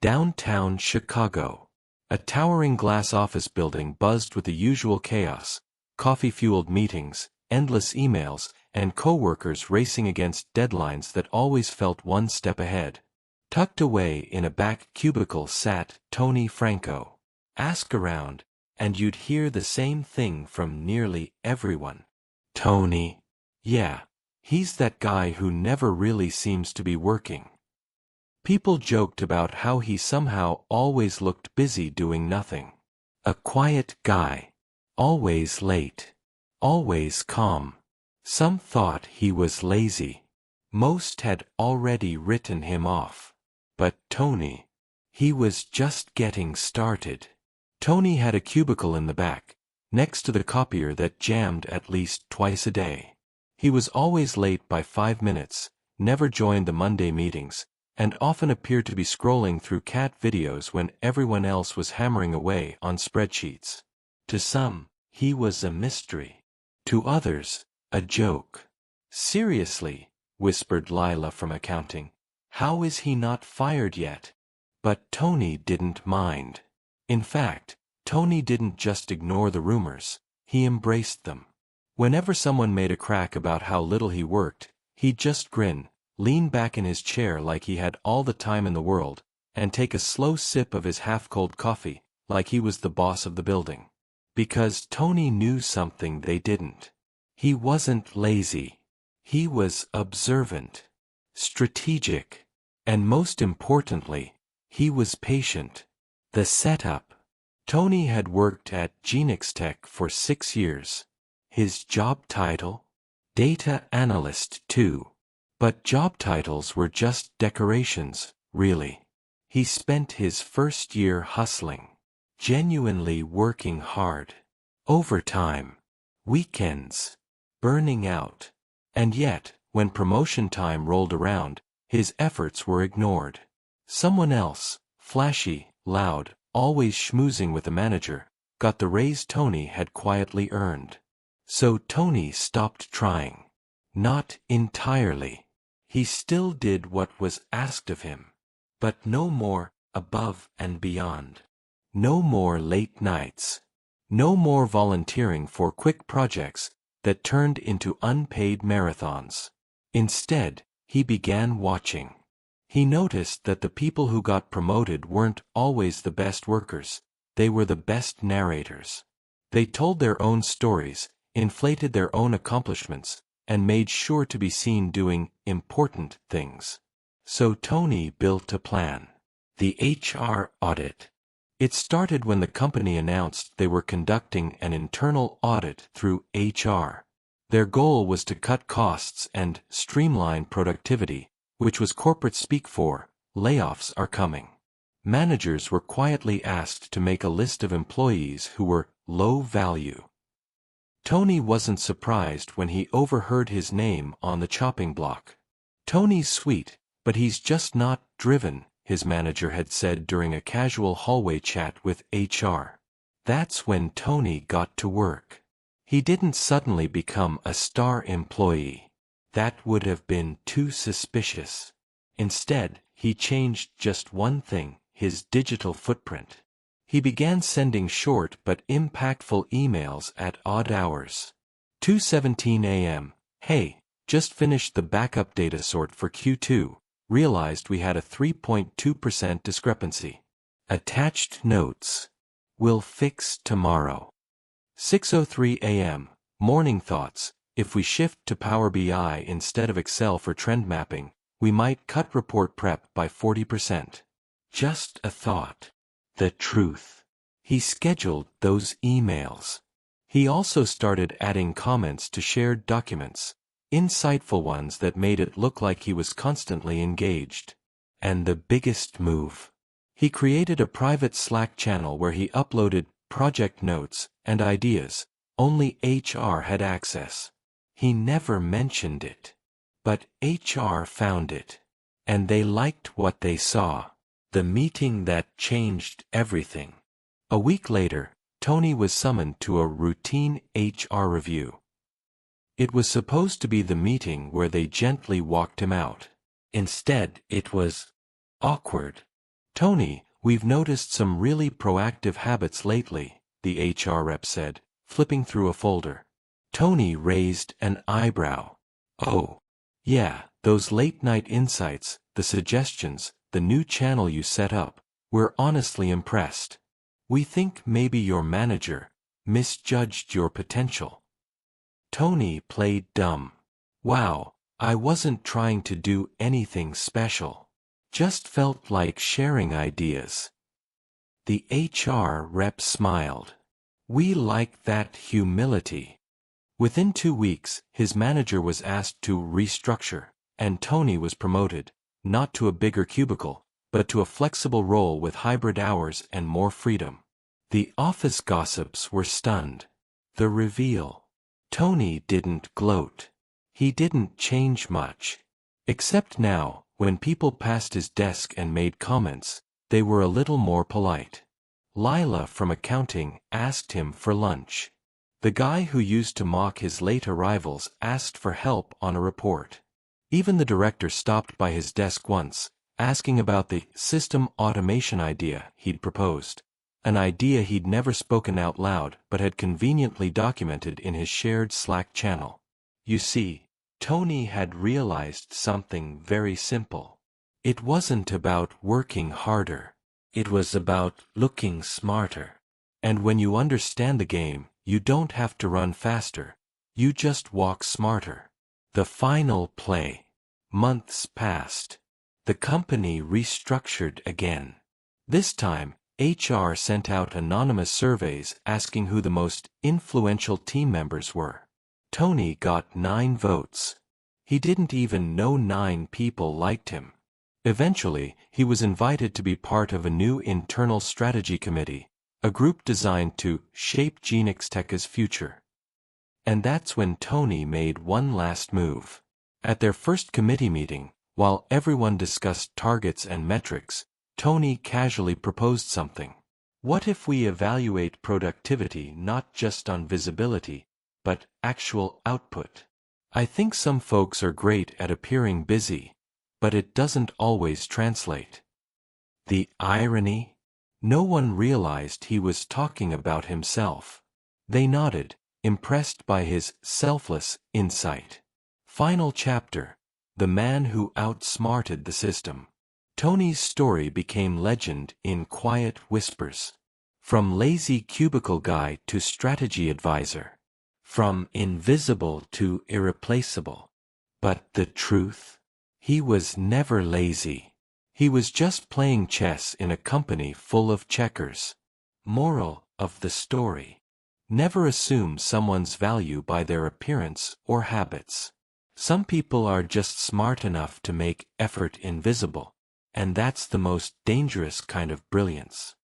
Downtown Chicago. A towering glass office building buzzed with the usual chaos: coffee-fueled meetings, endless emails, and co-workers racing against deadlines that always felt one step ahead. Tucked away in a back cubicle sat Tony Franco. Ask around, and you'd hear the same thing from nearly everyone. Tony. Yeah, he's that guy who never really seems to be working. People joked about how he somehow always looked busy doing nothing. A quiet guy. Always late. Always calm. Some thought he was lazy. Most had already written him off. But Tony, he was just getting started. Tony had a cubicle in the back, next to the copier that jammed at least twice a day. He was always late by 5 minutes, never joined the Monday meetings, and often appeared to be scrolling through cat videos when everyone else was hammering away on spreadsheets. To some, he was a mystery. To others, a joke. Seriously, whispered Lila from accounting. How is he not fired yet? But Tony didn't mind. In fact, Tony didn't just ignore the rumors, he embraced them. Whenever someone made a crack about how little he worked, he'd just grin, lean back in his chair like he had all the time in the world, and take a slow sip of his half-cold coffee, like he was the boss of the building. Because Tony knew something they didn't. He wasn't lazy. He was observant, strategic, and most importantly, he was patient. The setup. Tony had worked at Genix Tech for 6 years. His job title? Data Analyst 2. But job titles were just decorations, really. He spent his first year hustling. Genuinely working hard. Overtime. Weekends. Burning out. And yet, when promotion time rolled around, his efforts were ignored. Someone else, flashy, loud, always schmoozing with the manager, got the raise Tony had quietly earned. So Tony stopped trying. Not entirely. He still did what was asked of him. But no more above and beyond. No more late nights. No more volunteering for quick projects that turned into unpaid marathons. Instead, he began watching. He noticed that the people who got promoted weren't always the best workers, they were the best narrators. They told their own stories, inflated their own accomplishments, and made sure to be seen doing important things. So Tony built a plan. The HR audit. It started when the company announced they were conducting an internal audit through HR. Their goal was to cut costs and streamline productivity, which was corporate speak for, layoffs are coming. Managers were quietly asked to make a list of employees who were low value. Tony wasn't surprised when he overheard his name on the chopping block. Tony's sweet, but he's just not driven, his manager had said during a casual hallway chat with HR. That's when Tony got to work. He didn't suddenly become a star employee. That would have been too suspicious. Instead, he changed just one thing, his digital footprint. He began sending short but impactful emails at odd hours. 2:17 a.m. Hey, just finished the backup data sort for Q2. Realized we had a 3.2% discrepancy. Attached notes. Will fix tomorrow. 6:03 a.m. Morning thoughts. If we shift to Power BI instead of Excel for trend mapping, we might cut report prep by 40%. Just a thought. The truth. He scheduled those emails. He also started adding comments to shared documents, insightful ones that made it look like he was constantly engaged. And the biggest move. He created a private Slack channel where he uploaded project notes and ideas. Only HR had access. He never mentioned it. But HR found it. And they liked what they saw. The meeting that changed everything. A week later, Tony was summoned to a routine HR review. It was supposed to be the meeting where they gently walked him out. Instead, it was awkward. "Tony, we've noticed some really proactive habits lately," the HR rep said, flipping through a folder. Tony raised an eyebrow. "Oh, yeah, those late-night insights, the suggestions, the new channel you set up. We're honestly impressed. We think maybe your manager misjudged your potential." Tony played dumb. "Wow, I wasn't trying to do anything special. Just felt like sharing ideas." The HR rep smiled. "We like that humility." Within 2 weeks, his manager was asked to restructure, and Tony was promoted, not to a bigger cubicle, but to a flexible role with hybrid hours and more freedom. The office gossips were stunned. The reveal. Tony didn't gloat. He didn't change much. Except now, when people passed his desk and made comments, they were a little more polite. Lila from accounting asked him for lunch. The guy who used to mock his late arrivals asked for help on a report. Even the director stopped by his desk once, asking about the system automation idea he'd proposed. An idea he'd never spoken out loud but had conveniently documented in his shared Slack channel. You see, Tony had realized something very simple. It wasn't about working harder. It was about looking smarter. And when you understand the game, you don't have to run faster. You just walk smarter. The final play. Months passed. The company restructured again. This time, HR sent out anonymous surveys asking who the most influential team members were. Tony got 9 votes. He didn't even know 9 people liked him. Eventually, he was invited to be part of a new internal strategy committee, a group designed to shape GeneXTech's future. And that's when Tony made one last move. At their first committee meeting, while everyone discussed targets and metrics, Tony casually proposed something. What if we evaluate productivity not just on visibility, but actual output? I think some folks are great at appearing busy, but it doesn't always translate. The irony? No one realized he was talking about himself. They nodded, impressed by his selfless insight. Final chapter. The man who outsmarted the system. Tony's story became legend in quiet whispers. From lazy cubicle guy to strategy advisor. From invisible to irreplaceable. But the truth? He was never lazy. He was just playing chess in a company full of checkers. Moral of the story. Never assume someone's value by their appearance or habits. Some people are just smart enough to make effort invisible, and that's the most dangerous kind of brilliance.